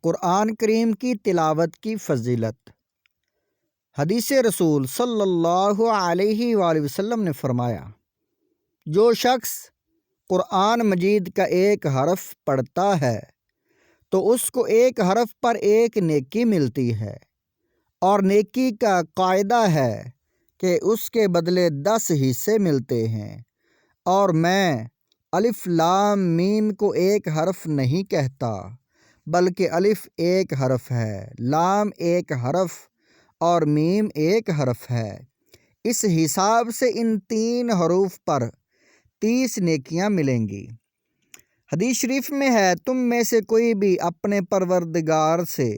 قرآن کریم کی تلاوت کی فضیلت۔ حدیث رسول صلی اللہ علیہ وآلہ وسلم نے فرمایا، جو شخص قرآن مجید کا ایک حرف پڑھتا ہے تو اس کو ایک حرف پر ایک نیکی ملتی ہے، اور نیکی کا قاعدہ ہے کہ اس کے بدلے 10 حصے ملتے ہیں۔ اور میں الف لام میم کو ایک حرف نہیں کہتا، بلکہ الف ایک حرف ہے، لام ایک حرف اور میم ایک حرف ہے۔ اس حساب سے ان 3 حروف پر 30 نیکیاں ملیں گی۔ حدیث شریف میں ہے، تم میں سے کوئی بھی اپنے پروردگار سے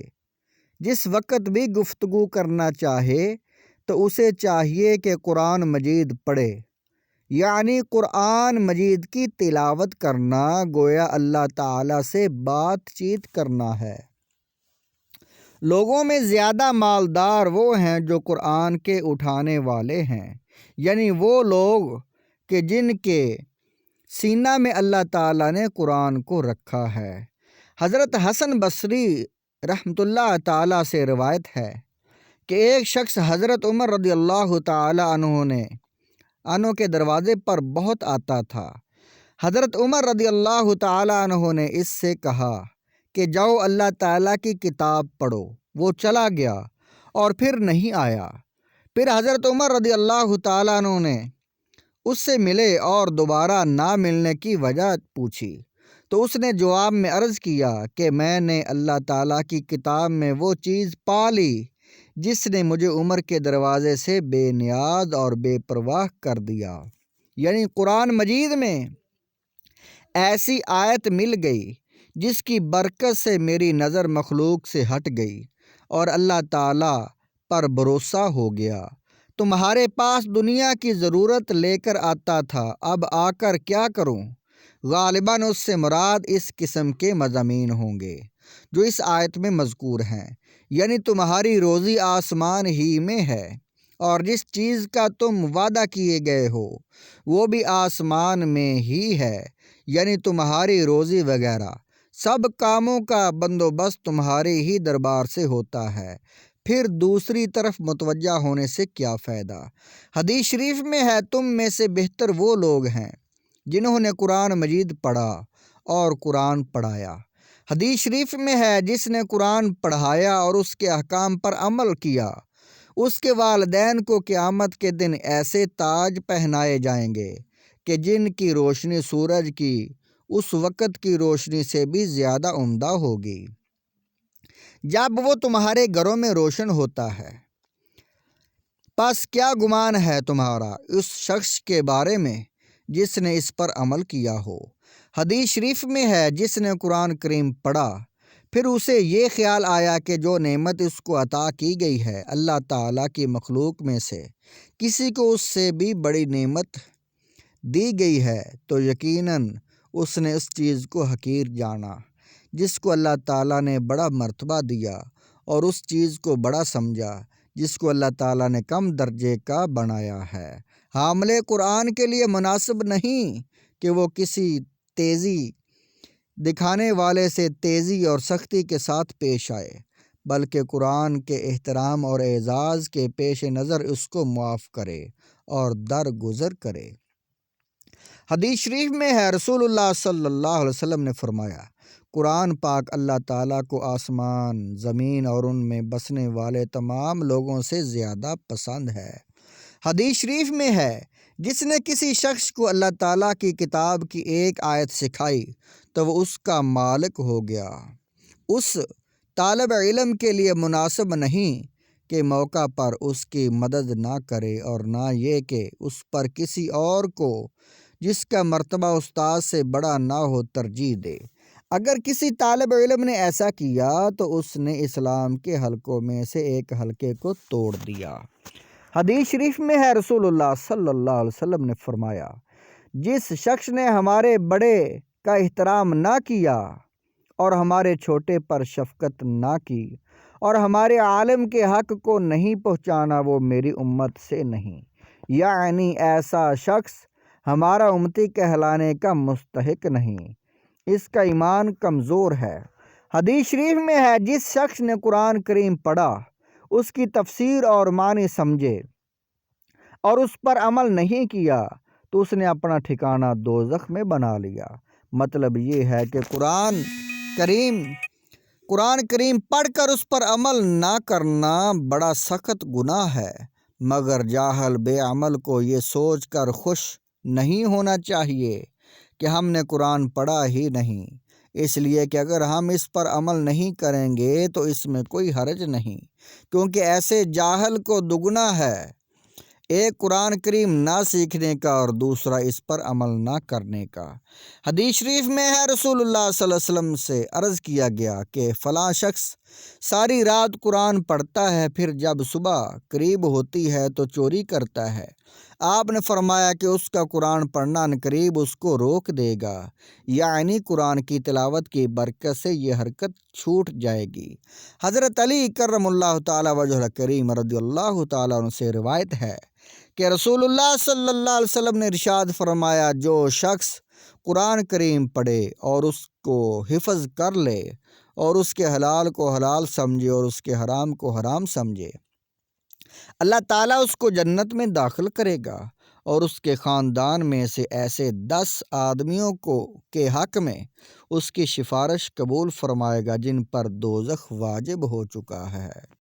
جس وقت بھی گفتگو کرنا چاہے تو اسے چاہیے کہ قرآن مجید پڑھے، یعنی قرآن مجید کی تلاوت کرنا گویا اللہ تعالیٰ سے بات چیت کرنا ہے۔ لوگوں میں زیادہ مالدار وہ ہیں جو قرآن کے اٹھانے والے ہیں، یعنی وہ لوگ کہ جن کے سینہ میں اللہ تعالیٰ نے قرآن کو رکھا ہے۔ حضرت حسن بصری رحمۃ اللہ تعالیٰ سے روایت ہے کہ ایک شخص حضرت عمر رضی اللہ تعالیٰ عنہ کے دروازے پر بہت آتا تھا۔ حضرت عمر رضی اللہ تعالیٰ عنہ نے اس سے کہا کہ جاؤ اللہ تعالیٰ کی کتاب پڑھو۔ وہ چلا گیا اور پھر نہیں آیا۔ پھر حضرت عمر رضی اللہ تعالیٰ عنہ نے اس سے ملے اور دوبارہ نہ ملنے کی وجہ پوچھی، تو اس نے جواب میں عرض کیا کہ میں نے اللہ تعالیٰ کی کتاب میں وہ چیز پا لی جس نے مجھے عمر کے دروازے سے بے نیاز اور بے پرواہ کر دیا۔ یعنی قرآن مجید میں ایسی آیت مل گئی جس کی برکت سے میری نظر مخلوق سے ہٹ گئی اور اللہ تعالیٰ پر بھروسہ ہو گیا۔ تمہارے پاس دنیا کی ضرورت لے کر آتا تھا، اب آ کر کیا کروں؟ غالباً اس سے مراد اس قسم کے مضامین ہوں گے جو اس آیت میں مذکور ہیں، یعنی تمہاری روزی آسمان ہی میں ہے، اور جس چیز کا تم وعدہ کیے گئے ہو وہ بھی آسمان میں ہی ہے، یعنی تمہاری روزی وغیرہ سب کاموں کا بندوبست تمہارے ہی دربار سے ہوتا ہے، پھر دوسری طرف متوجہ ہونے سے کیا فائدہ۔ حدیث شریف میں ہے، تم میں سے بہتر وہ لوگ ہیں جنہوں نے قرآن مجید پڑھا اور قرآن پڑھایا۔ حدیث شریف میں ہے، جس نے قرآن پڑھایا اور اس کے احکام پر عمل کیا، اس کے والدین کو قیامت کے دن ایسے تاج پہنائے جائیں گے کہ جن کی روشنی سورج کی اس وقت کی روشنی سے بھی زیادہ عمدہ ہوگی جب وہ تمہارے گھروں میں روشن ہوتا ہے۔ پس کیا گمان ہے تمہارا اس شخص کے بارے میں جس نے اس پر عمل کیا ہو؟ حدیث شریف میں ہے، جس نے قرآن کریم پڑھا پھر اسے یہ خیال آیا کہ جو نعمت اس کو عطا کی گئی ہے اللہ تعالیٰ کی مخلوق میں سے کسی کو اس سے بھی بڑی نعمت دی گئی ہے، تو یقیناً اس نے اس چیز کو حقیر جانا جس کو اللہ تعالیٰ نے بڑا مرتبہ دیا، اور اس چیز کو بڑا سمجھا جس کو اللہ تعالیٰ نے کم درجے کا بنایا ہے۔ حاملے قرآن کے لیے مناسب نہیں کہ وہ کسی تیزی دکھانے والے سے تیزی اور سختی کے ساتھ پیش آئے، بلکہ قرآن کے احترام اور اعزاز کے پیش نظر اس کو معاف کرے اور درگزر کرے۔ حدیث شریف میں ہے، رسول اللہ صلی اللہ علیہ وسلم نے فرمایا، قرآن پاک اللہ تعالیٰ کو آسمان، زمین اور ان میں بسنے والے تمام لوگوں سے زیادہ پسند ہے۔ حدیث شریف میں ہے، جس نے کسی شخص کو اللہ تعالیٰ کی کتاب کی ایک آیت سکھائی تو وہ اس کا مالک ہو گیا۔ اس طالب علم کے لیے مناسب نہیں کہ موقع پر اس کی مدد نہ کرے، اور نہ یہ کہ اس پر کسی اور کو جس کا مرتبہ استاد سے بڑا نہ ہو ترجیح دے۔ اگر کسی طالب علم نے ایسا کیا تو اس نے اسلام کے حلقوں میں سے ایک حلقے کو توڑ دیا۔ حدیث شریف میں ہے، رسول اللہ صلی اللہ علیہ وسلم نے فرمایا، جس شخص نے ہمارے بڑے کا احترام نہ کیا اور ہمارے چھوٹے پر شفقت نہ کی اور ہمارے عالم کے حق کو نہیں پہنچانا، وہ میری امت سے نہیں، یعنی ایسا شخص ہمارا امتی کہلانے کا مستحق نہیں، اس کا ایمان کمزور ہے۔ حدیث شریف میں ہے جس شخص نے قرآن کریم پڑھا، اس کی تفسیر اور معنی سمجھے اور اس پر عمل نہیں کیا تو اس نے اپنا ٹھکانہ دوزخ میں بنا لیا۔ مطلب یہ ہے کہ قرآن کریم پڑھ کر اس پر عمل نہ کرنا بڑا سخت گناہ ہے، مگر جاہل بے عمل کو یہ سوچ کر خوش نہیں ہونا چاہیے کہ ہم نے قرآن پڑھا ہی نہیں، اس لیے کہ اگر ہم اس پر عمل نہیں کریں گے تو اس میں کوئی حرج نہیں، کیونکہ ایسے جاہل کو دگنا ہے، ایک قرآن کریم نہ سیکھنے کا اور دوسرا اس پر عمل نہ کرنے کا۔ حدیث شریف میں ہے رسول اللہ صلی اللہ علیہ وسلم سے عرض کیا گیا کہ فلاں شخص ساری رات قرآن پڑھتا ہے، پھر جب صبح قریب ہوتی ہے تو چوری کرتا ہے۔ آپ نے فرمایا کہ اس کا قرآن پڑھنا عنقریب اس کو روک دے گا، یعنی قرآن کی تلاوت کی برکت سے یہ حرکت چھوٹ جائے گی۔ حضرت علی کرم اللہ تعالیٰ وجہ کریم رضی اللہ تعالیٰ عنہ سے روایت ہے کہ رسول اللہ صلی اللہ علیہ وسلم نے ارشاد فرمایا، جو شخص قرآن کریم پڑھے اور اس کو حفظ کر لے اور اس کے حلال کو حلال سمجھے اور اس کے حرام کو حرام سمجھے، اللہ تعالیٰ اس کو جنت میں داخل کرے گا اور اس کے خاندان میں سے ایسے 10 آدمیوں کے حق میں اس کی سفارش قبول فرمائے گا جن پر دوزخ واجب ہو چکا ہے۔